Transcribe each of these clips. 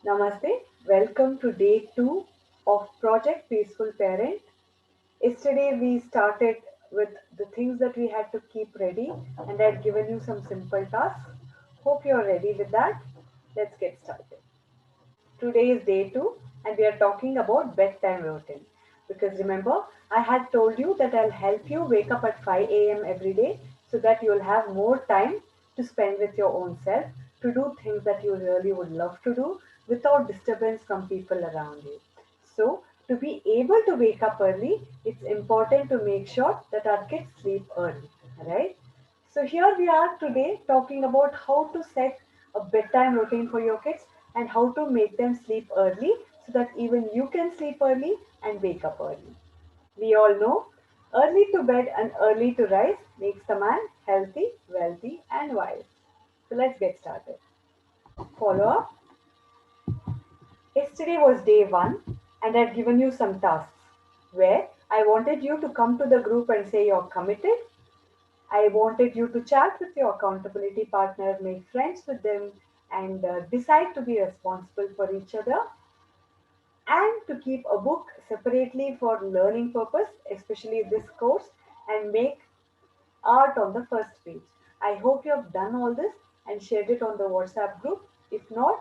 Namaste. Welcome to day 2 of Project Peaceful Parent. Yesterday we started with the things that we had to keep ready and I had given you some simple tasks. Hope you're ready with that. Let's get started. Today is day 2 and we are talking about bedtime routine. Because remember, I had told you that I'll help you wake up at 5 a.m. every day so that you'll have more time to spend with your own self, to do things that you really would love to do without disturbance from people around you. So, to be able to wake up early, it's important to make sure that our kids sleep early, right? So here we are today talking about how to set a bedtime routine for your kids and how to make them sleep early so that even you can sleep early and wake up early. We all know early to bed and early to rise makes the man healthy, wealthy, and wise. So let's get started. Follow up. Yesterday was day 1 and I'd given you some tasks where I wanted you to come to the group and say you're committed. I wanted you to chat with your accountability partner, make friends with them, and decide to be responsible for each other, and to keep a book separately for learning purpose, especially this course, and make art on the first page. I hope you have done all this and shared it on the WhatsApp group. If not,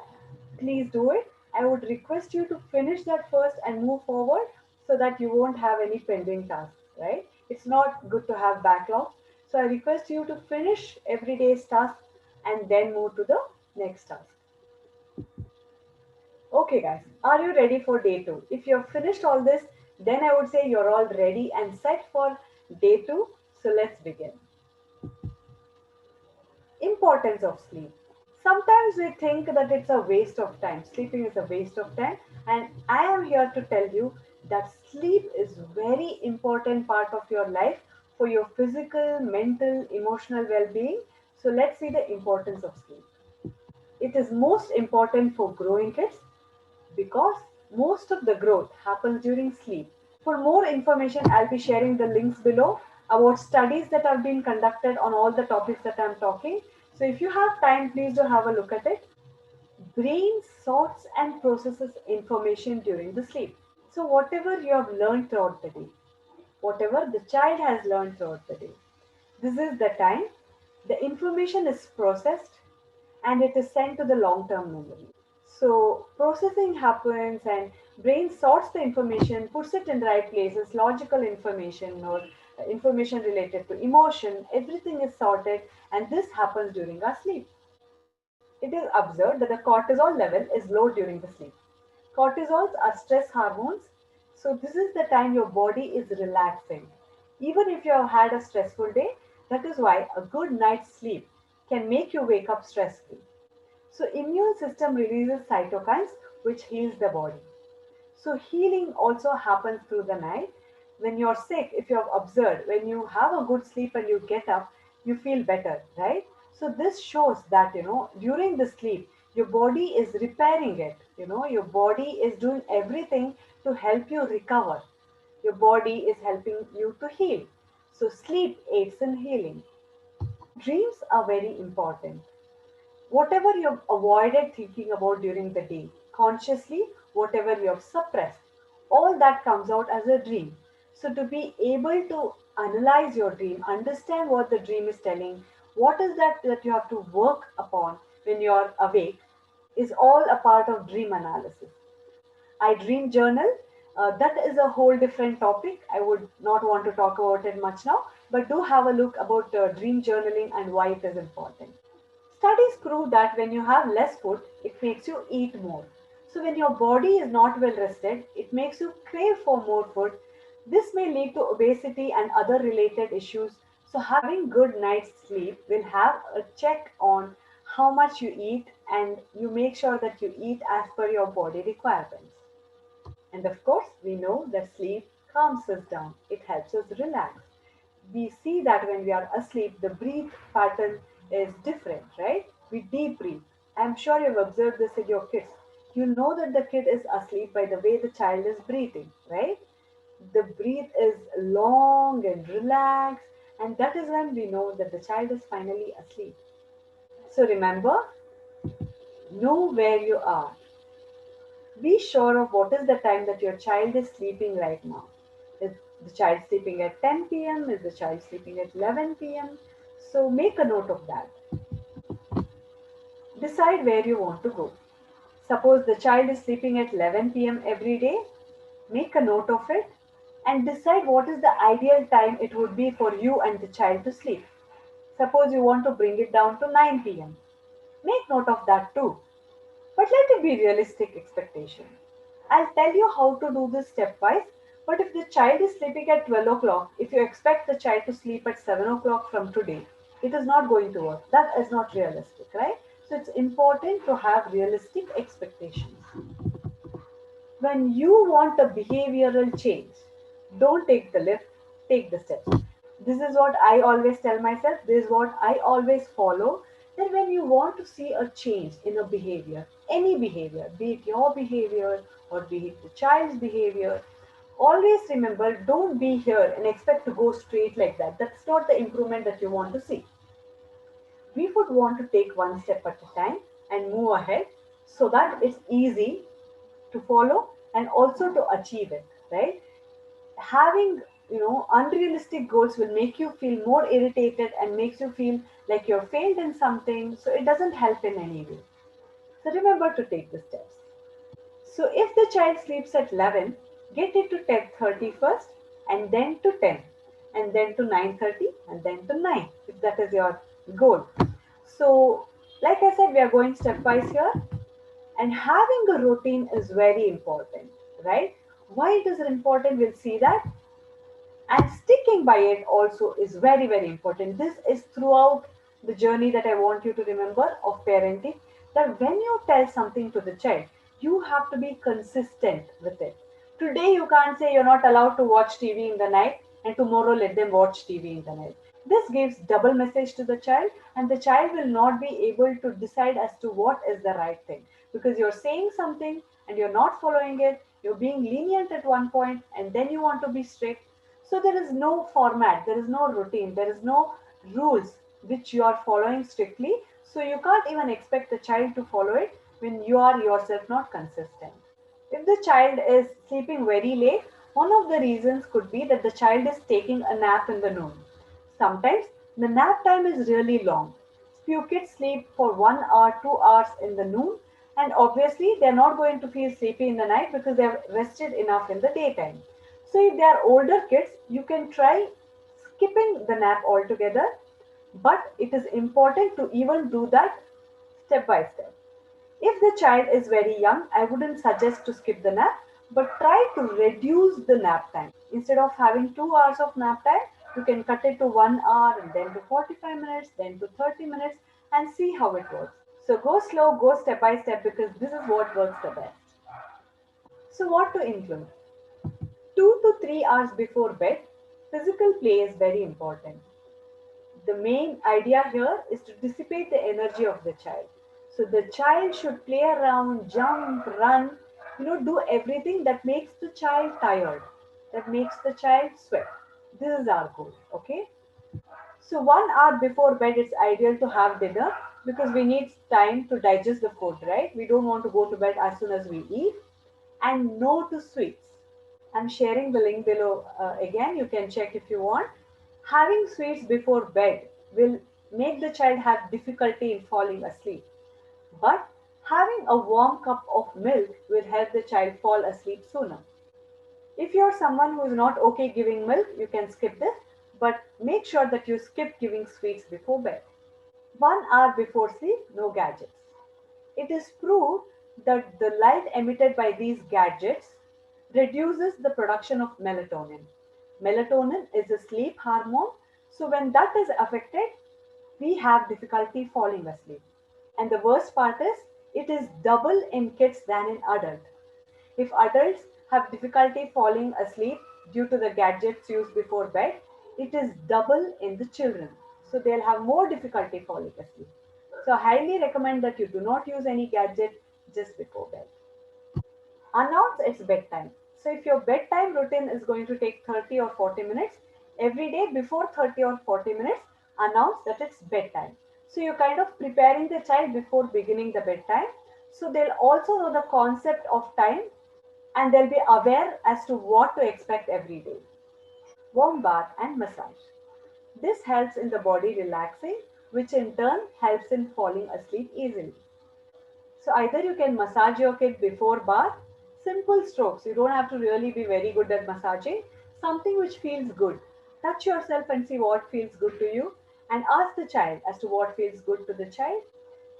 please do it. I would request you to finish that first and move forward so that you won't have any pending tasks, right? It's not good to have backlogs. So I request you to finish every day's task and then move to the next task. Okay, guys, are you ready for day 2? If you have finished all this, then I would say you're all ready and set for day 2. So let's begin. Importance of sleep. Sometimes we think that it's a waste of time. Sleeping is a waste of time. And I am here to tell you that sleep is very important part of your life for your physical, mental, emotional well-being. So let's see the importance of sleep. It is most important for growing kids because most of the growth happens during sleep. For more information, I'll be sharing the links below about studies that have been conducted on all the topics that I'm talking. So if you have time, please do have a look at it. Brain sorts and processes information during the sleep. So whatever you have learned throughout the day, whatever the child has learned throughout the day, this is the time the information is processed and it is sent to the long-term memory. So processing happens and brain sorts the information, puts it in the right places, logical information or information related to emotion, everything is sorted and this happens during our sleep. It is observed that the cortisol level is low during the sleep. Cortisols are stress hormones, so this is the time your body is relaxing. Even if you have had a stressful day, that is why a good night's sleep can make you wake up stress free. So immune system releases cytokines which heals the body. So healing also happens through the night. When you're sick, if you have observed, when you have a good sleep and you get up, you feel better, right? So this shows that, during the sleep, your body is repairing it. Your body is doing everything to help you recover. Your body is helping you to heal. So sleep aids in healing. Dreams are very important. Whatever you've avoided thinking about during the day, consciously, whatever you have suppressed, all that comes out as a dream. So, to be able to analyze your dream, understand what the dream is telling, what is that you have to work upon when you're awake, is all a part of dream analysis. I dream journal. That is a whole different topic. I would not want to talk about it much now, but do have a look about dream journaling and why it is important. Studies prove that when you have less food, it makes you eat more. So, when your body is not well rested, it makes you crave for more food. This may lead to obesity and other related issues. So, having good night's sleep will have a check on how much you eat and you make sure that you eat as per your body requirements. And of course, we know that sleep calms us down, it helps us relax. We see that when we are asleep, the breathe pattern is different, right? We deep breathe. I'm sure you've observed this in your kids. You know that the kid is asleep by the way the child is breathing, right? The breath is long and relaxed, and that is when we know that the child is finally asleep. So remember, know where you are. Be sure of what is the time that your child is sleeping right now. Is the child sleeping at 10 p.m.? Is the child sleeping at 11 p.m.? So make a note of that. Decide where you want to go. Suppose the child is sleeping at 11 p.m. every day, make a note of it and decide what is the ideal time it would be for you and the child to sleep. Suppose you want to bring it down to 9 p.m. Make note of that too. But let it be realistic expectation. I'll tell you how to do this stepwise. But if the child is sleeping at 12 o'clock, if you expect the child to sleep at 7 o'clock from today, it is not going to work. That is not realistic, right? So it's important to have realistic expectations. When you want a behavioral change, don't take the lift, take the steps. This is what I always tell myself, this is what I always follow. That when you want to see a change in a behavior, any behavior, be it your behavior or be it the child's behavior, always remember don't be here and expect to go straight like that. That's not the improvement that you want to see. We would want to take one step at a time and move ahead so that it's easy to follow and also to achieve it, right? Having unrealistic goals will make you feel more irritated and makes you feel like you're failed in something, so it doesn't help in any way. So remember to take the steps. So if the child sleeps at 11, get it to 10:30 first, and then to 10, and then to 9:30, and then to 9, if that is your goal. So like I said, we are going stepwise here. And having a routine is very important, right? Why it is important, we'll see that. And sticking by it also is very, very important. This is throughout the journey that I want you to remember of parenting, that when you tell something to the child, you have to be consistent with it. Today, you can't say you're not allowed to watch TV in the night, and tomorrow let them watch TV in the night. This gives double message to the child, and the child will not be able to decide as to what is the right thing, because you're saying something and you're not following it. You're being lenient at one point, and then you want to be strict. So there is no format, there is no routine, there is no rules which you are following strictly. So you can't even expect the child to follow it when you are yourself not consistent. If the child is sleeping very late, one of the reasons could be that the child is taking a nap in the noon. Sometimes the nap time is really long. Few kids sleep for 1 hour, 2 hours in the noon, and obviously they're not going to feel sleepy in the night because they have rested enough in the daytime. So if they are older kids, you can try skipping the nap altogether, but it is important to even do that step by step. If the child is very young, I wouldn't suggest to skip the nap, but try to reduce the nap time. Instead of having 2 hours of nap time, you can cut it to 1 hour and then to 45 minutes, then to 30 minutes, and see how it works. So go slow, go step by step, because this is what works the best. So, what to include? 2 to 3 hours before bed, physical play is very important. The main idea here is to dissipate the energy of the child. So the child should play around, jump, run, do everything that makes the child tired, that makes the child sweat. This is our goal, okay? So 1 hour before bed, it's ideal to have dinner because we need time to digest the food, right? We don't want to go to bed as soon as we eat. And no to sweets. I'm sharing the link below again. You can check if you want. Having sweets before bed will make the child have difficulty in falling asleep. But having a warm cup of milk will help the child fall asleep sooner. If you're someone who is not okay giving milk, you can skip this, but make sure that you skip giving sweets before bed. 1 hour before sleep, no gadgets. It is proved that the light emitted by these gadgets reduces the production of melatonin. Melatonin is a sleep hormone, so when that is affected, we have difficulty falling asleep. And the worst part is, it is double in kids than in adults. If adults have difficulty falling asleep due to the gadgets used before bed, it is double in the children. So they'll have more difficulty falling asleep. So I highly recommend that you do not use any gadget just before bed. Announce its bedtime. So if your bedtime routine is going to take 30 or 40 minutes, every day before 30 or 40 minutes, announce that it's bedtime. So you're kind of preparing the child before beginning the bedtime. So they'll also know the concept of time, and they'll be aware as to what to expect every day. Warm bath and massage. This helps in the body relaxing, which in turn helps in falling asleep easily. So either you can massage your kid before bath, simple strokes. You don't have to really be very good at massaging. Something which feels good. Touch yourself and see what feels good to you, and ask the child as to what feels good to the child.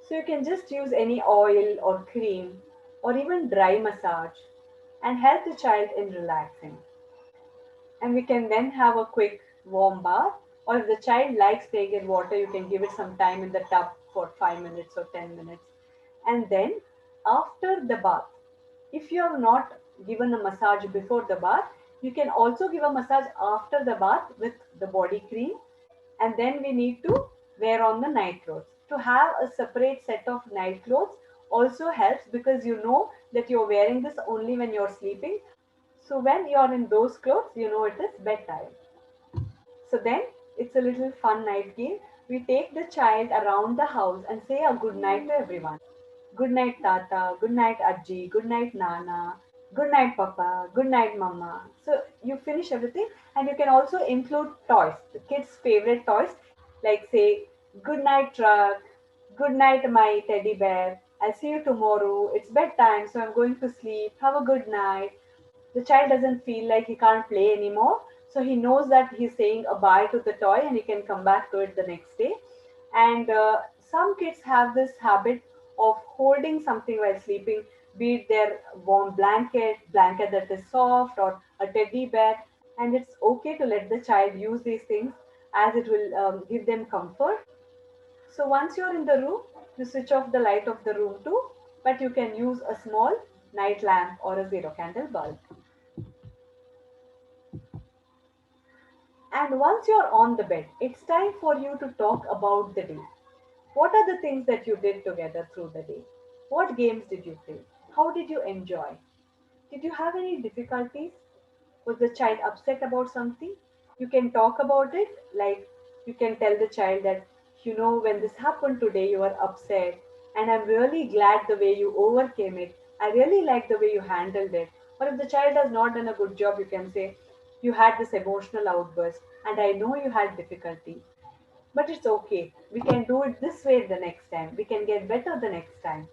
So you can just use any oil or cream or even dry massage and help the child in relaxing. And we can then have a quick warm bath, or if the child likes staying in water, you can give it some time in the tub for 5 minutes or 10 minutes. And then after the bath, if you have not given a massage before the bath, you can also give a massage after the bath with the body cream. And then we need to wear on the night clothes. To have a separate set of night clothes also helps, because you know that you're wearing this only when you're sleeping. So when you're in those clothes, you know it is bedtime. So then it's a little fun night game. We take the child around the house and say a good night to everyone. Good night, Tata. Good night, Ajji. Good night, Nana. Good night, Papa. Good night, Mama. So you finish everything, and you can also include toys, the kids' favorite toys, like say, good night, truck. Good night, my teddy bear. I'll see you tomorrow. It's bedtime, so I'm going to sleep. Have a good night. The child doesn't feel like he can't play anymore, so he knows that he's saying a bye to the toy and he can come back to it the next day. And some kids have this habit of holding something while sleeping, be it their warm blanket that is soft, or a teddy bear. And it's okay to let the child use these things, as it will give them comfort. So once you're in the room, you switch off the light of the room too, but you can use a small night lamp or a zero candle bulb. And once you're on the bed, it's time for you to talk about the day. What are the things that you did together through the day? What games did you play? How did you enjoy? Did you have any difficulties? Was the child upset about something? You can talk about it, like you can tell the child that, when this happened today, you were upset, and I'm really glad the way you overcame it. I really like the way you handled it. Or if the child has not done a good job, you can say, you had this emotional outburst, and I know you had difficulty, but it's okay. We can do it this way the next time. We can get better the next time.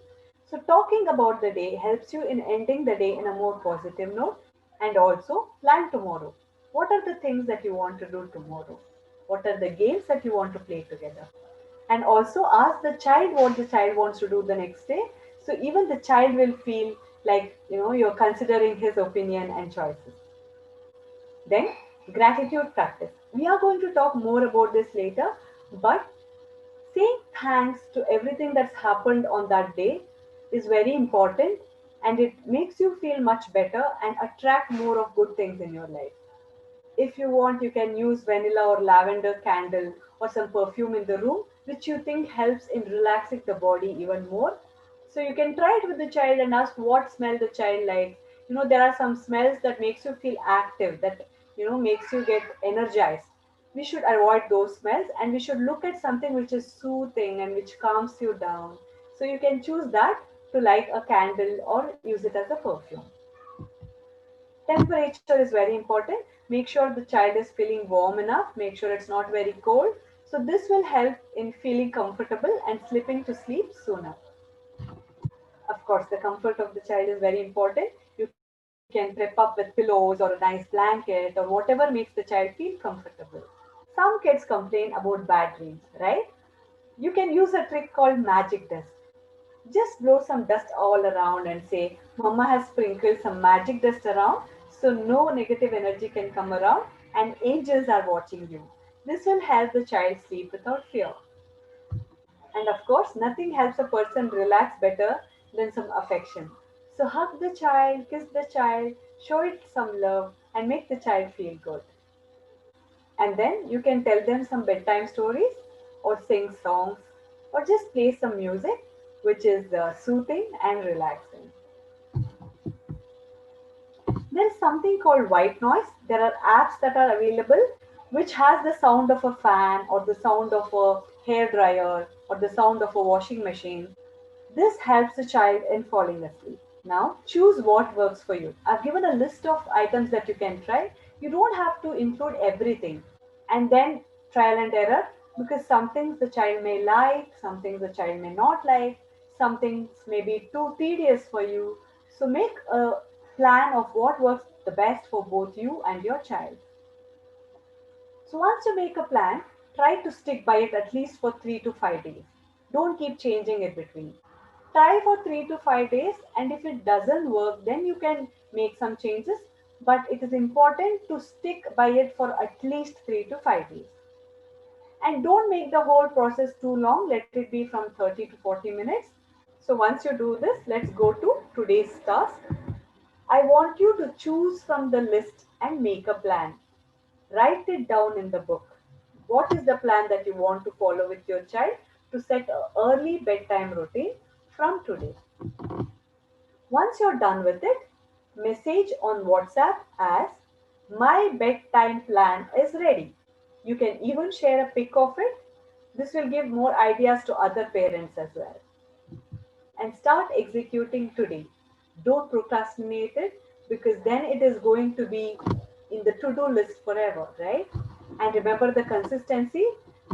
So, talking about the day helps you in ending the day in a more positive note, and also plan tomorrow. What are the things that you want to do tomorrow? What are the games that you want to play together? And also ask the child what the child wants to do the next day. So, even the child will feel like you're considering his opinion and choices. Then, gratitude practice. We are going to talk more about this later, but saying thanks to everything that's happened on that day is very important, and it makes you feel much better and attract more of good things in your life. If you want, you can use vanilla or lavender candle or some perfume in the room, which you think helps in relaxing the body even more. So you can try it with the child and ask what smell the child likes. There are some smells that makes you feel active, that makes you get energized. We should avoid those smells, and we should look at something which is soothing and which calms you down. So you can choose that to light a candle or use it as a perfume. Temperature is very important. Make sure the child is feeling warm enough. Make sure it's not very cold. So this will help in feeling comfortable and slipping to sleep sooner. Of course, the comfort of the child is very important. You can prep up with pillows or a nice blanket or whatever makes the child feel comfortable. Some kids complain about bad dreams, right? You can use a trick called magic dust. Just blow some dust all around and say, Mama has sprinkled some magic dust around, so no negative energy can come around, and angels are watching you. This will help the child sleep without fear. And of course, nothing helps a person relax better than some affection. So hug the child, kiss the child, show it some love, and make the child feel good. And then you can tell them some bedtime stories, or sing songs, or just play some music, which is soothing and relaxing. There is something called white noise. There are apps that are available which has the sound of a fan, or the sound of a hair dryer, or the sound of a washing machine. This helps the child in falling asleep. Now, choose what works for you. I've given a list of items that you can try. You don't have to include everything. And then trial and error, because some things the child may like, some things the child may not like, some things may be too tedious for you. So make a plan of what works the best for both you and your child. So once you make a plan, try to stick by it at least for 3 to 5 days. Don't keep changing it between. Try for 3 to 5 days, and if it doesn't work, then you can make some changes. But it is important to stick by it for at least 3 to 5 days. And don't make the whole process too long. Let it be from 30 to 40 minutes. So once you do this, let's go to today's task. I want you to choose from the list and make a plan. Write it down in the book. What is the plan that you want to follow with your child to set an early bedtime routine from today? Once you're done with it, message on WhatsApp as my bedtime plan is ready. You can even share a pic of it. This will give more ideas to other parents as well. And start executing today. Don't procrastinate it, because then it is going to be in the to do list forever, right? And remember the consistency.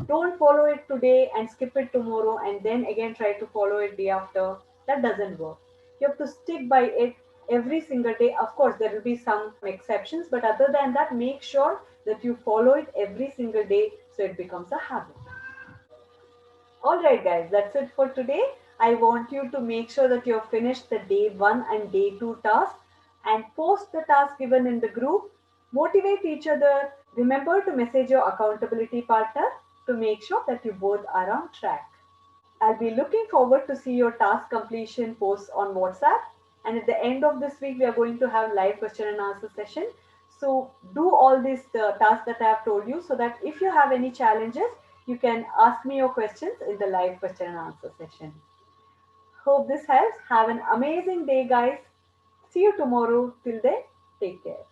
Don't follow it today and skip it tomorrow and then again try to follow it day after. That doesn't work. You have to stick by it every single day. Of course, there will be some exceptions, but other than that, make sure that you follow it every single day so it becomes a habit. Alright, guys, that's it for today. I want you to make sure that you have finished the day 1 and day 2 task and post the task given in the group. Motivate each other. Remember to message your accountability partner to make sure that you both are on track. I'll be looking forward to see your task completion posts on WhatsApp. And at the end of this week, we are going to have live question and answer session. So do all these tasks that I have told you, so that if you have any challenges, you can ask me your questions in the live question and answer session. Hope this helps. Have an amazing day, guys. See you tomorrow. Till then, take care.